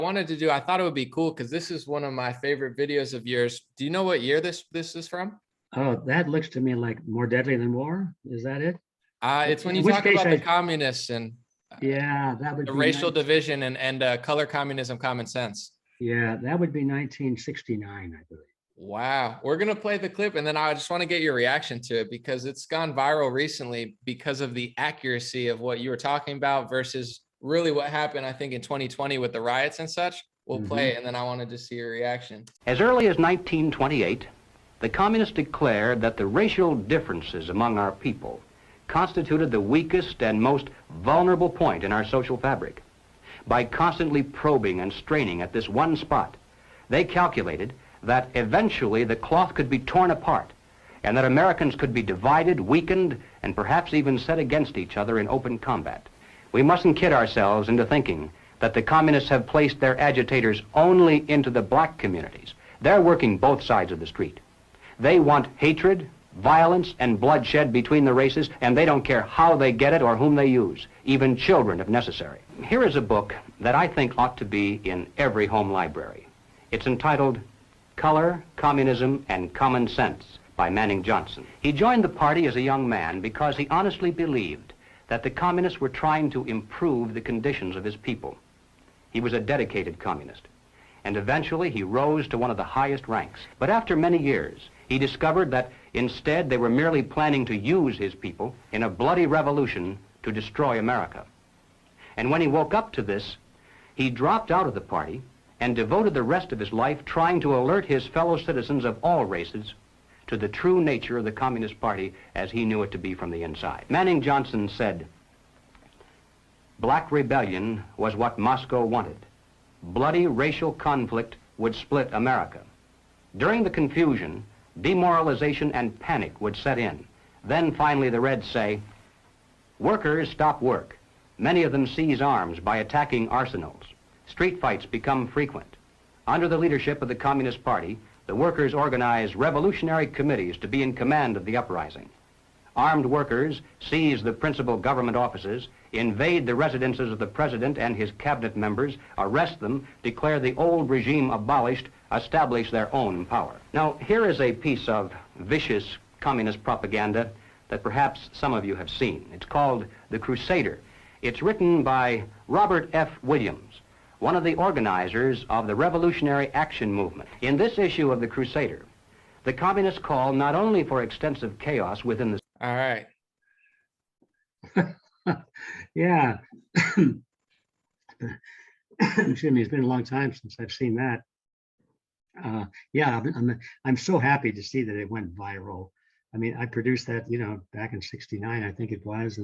wanted to do, I thought it would be cool because this is one of my favorite videos of yours. Do you know what year this is from? Oh, that looks to me like More Deadly Than War. Is that it? It's when you In which talk case about the communists and yeah, that would the be racial 19, division and color communism, common sense. yeah, that would be 1969, I believe. Wow. We're going to play the clip and then I just want to get your reaction to it because it's gone viral recently because of the accuracy of what you were talking about versus really what happened, I think, in 2020 with the riots and such. We'll play it and then I wanted to see your reaction. As early as 1928, the communists declared that the racial differences among our people constituted the weakest and most vulnerable point in our social fabric. By constantly probing and straining at this one spot, they calculated that eventually the cloth could be torn apart and that Americans could be divided, weakened, and perhaps even set against each other in open combat. We mustn't kid ourselves into thinking that the communists have placed their agitators only into the black communities. They're working both sides of the street. They want hatred, violence, and bloodshed between the races, and they don't care how they get it or whom they use, even children if necessary. Here is a book that I think ought to be in every home library. It's entitled Color, Communism, and Common Sense by Manning Johnson. He joined the party as a young man because he honestly believed that the communists were trying to improve the conditions of his people. He was a dedicated communist, and eventually he rose to one of the highest ranks. But after many years, he discovered that instead they were merely planning to use his people in a bloody revolution to destroy America. And when he woke up to this, he dropped out of the party and devoted the rest of his life trying to alert his fellow citizens of all races to the true nature of the Communist Party as he knew it to be from the inside. Manning Johnson said, "Black rebellion was what Moscow wanted. Bloody racial conflict would split America. During the confusion, demoralization and panic would set in. Then finally the Reds say, workers stop work. Many of them seize arms by attacking arsenals. Street fights become frequent. Under the leadership of the Communist Party, the workers organize revolutionary committees to be in command of the uprising. Armed workers seize the principal government offices, invade the residences of the president and his cabinet members, arrest them, declare the old regime abolished, establish their own power." Now, here is a piece of vicious communist propaganda that perhaps some of you have seen. It's called The Crusader. It's written by Robert F. Williams, one of the organizers of the Revolutionary Action Movement. In this issue of The Crusader, the communists call not only for extensive chaos within the... All right. Yeah. Excuse me, it's been a long time since I've seen that. Yeah, I'm so happy to see that it went viral. I mean, I produced that, back in '69, I think it was,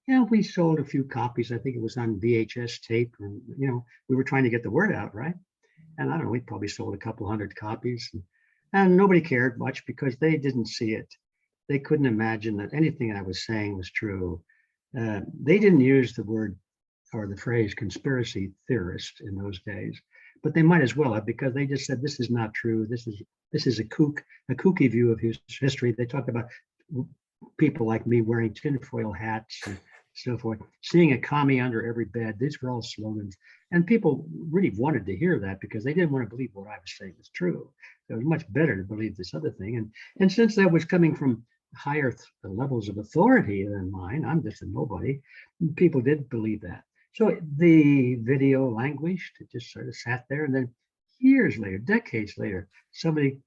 and we sold a few copies. I think it was on VHS tape, and we were trying to get the word out, right? And I don't know, we probably sold a couple hundred copies, and nobody cared much because they didn't see it. They couldn't imagine that anything I was saying was true. They didn't use the word or the phrase conspiracy theorist in those days, but they might as well have, because they just said this is not true. This is a kooky view of history. They talked about people like me wearing tinfoil hats and so forth, seeing a commie under every bed. These were all slogans, and people really wanted to hear that because they didn't want to believe what I was saying was true. So it was much better to believe this other thing. And since that was coming from higher levels of authority than mine, I'm just a nobody, people did believe that. So the video languished, it just sort of sat there, and then years later, decades later, somebody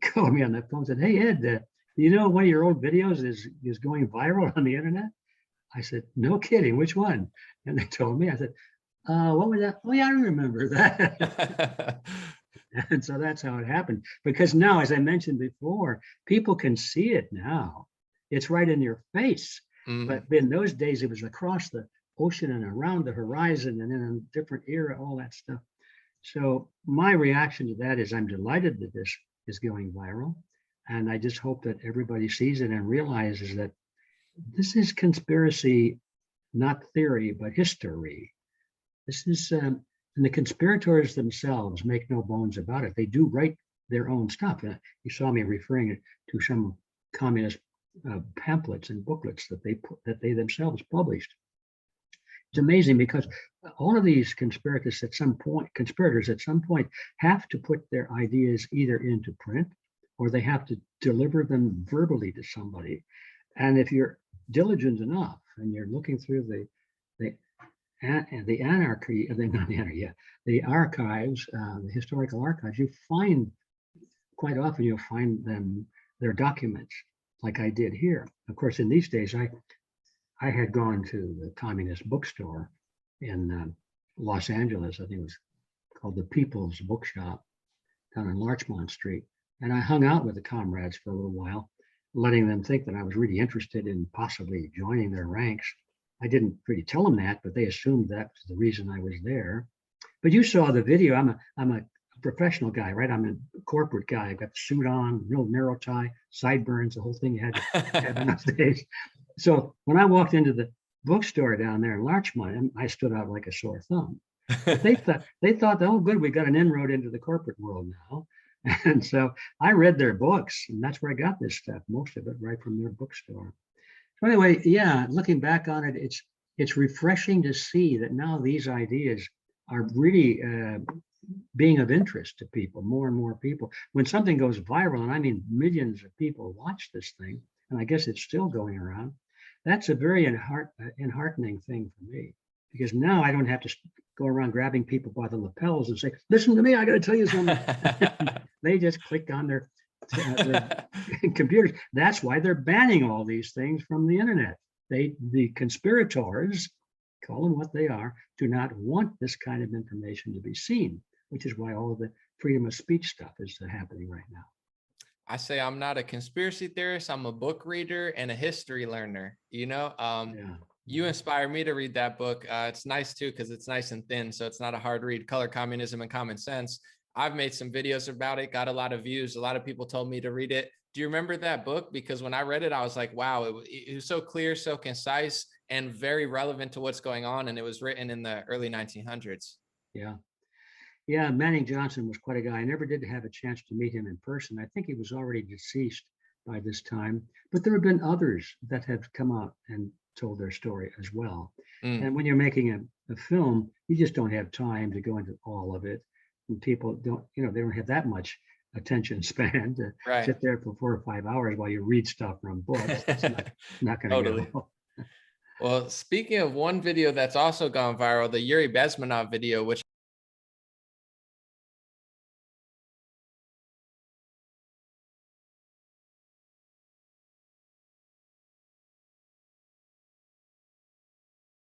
called me on the phone and said, "Hey Ed, one of your old videos is going viral on the internet?" I said, "No kidding, which one?" And they told me. I said, "What was that?" "Oh yeah, I remember that." And so that's how it happened. Because now, as I mentioned before, people can see it now. It's right in your face. But in those days, it was across the ocean and around the horizon and in a different era, all that stuff. So my reaction to that is I'm delighted that this is going viral. And I just hope that everybody sees it and realizes that this is conspiracy, not theory, but history. This is, and the conspirators themselves make no bones about it. They do write their own stuff. You saw me referring to some communist pamphlets and booklets that they themselves published. It's amazing because all of these conspirators at some point have to put their ideas either into print or they have to deliver them verbally to somebody. And if you're diligent enough and you're looking through the anarchy, not the anarchy, the archives, the historical archives, you find quite often you'll find their documents, like I did here. Of course, in these days, I had gone to the communist bookstore in Los Angeles. I think it was called the People's Bookshop down on Larchmont Street. And I hung out with the comrades for a little while, letting them think that I was really interested in possibly joining their ranks. I didn't really tell them that, but they assumed that was the reason I was there. But you saw the video. I'm a professional guy, right? I'm a corporate guy. I've got the suit on, real narrow tie, sideburns, the whole thing you had to have in those days. So when I walked into the bookstore down there in Larchmont, I stood out like a sore thumb. But they thought, oh, good, we got an inroad into the corporate world now. And so I read their books, and that's where I got this stuff, most of it right from their bookstore. So anyway, yeah, looking back on it, it's refreshing to see that now these ideas are really being of interest to people, more and more people. When something goes viral, and I mean millions of people watch this thing, and I guess it's still going around, that's a very enheartening thing for me, because now I don't have to go around grabbing people by the lapels and say, listen to me, I got to tell you something. They just click on their computers. That's why they're banning all these things from the internet. The conspirators, call them what they are, do not want this kind of information to be seen, which is why all of the freedom of speech stuff is happening right now. I say I'm not a conspiracy theorist. I'm a book reader and a history learner. Yeah. You inspire me to read that book. It's nice too, because it's nice and thin, so it's not a hard read. Color, Communism, and Common Sense. I've made some videos about it, got a lot of views. A lot of people told me to read it. Do you remember that book? Because when I read it, I was like, wow, it was so clear, so concise, and very relevant to what's going on. And it was written in the early 1900s. Yeah. Yeah, Manning Johnson was quite a guy. I never did have a chance to meet him in person. I think he was already deceased by this time, but there have been others that have come out and told their story as well. And when you're making a film, you just don't have time to go into all of it. And people don't, they don't have that much attention span to sit there for 4 or 5 hours while you read stuff from books. It's not going to Totally. go. Well, speaking of one video that's also gone viral, the Yuri Bezmenov video, which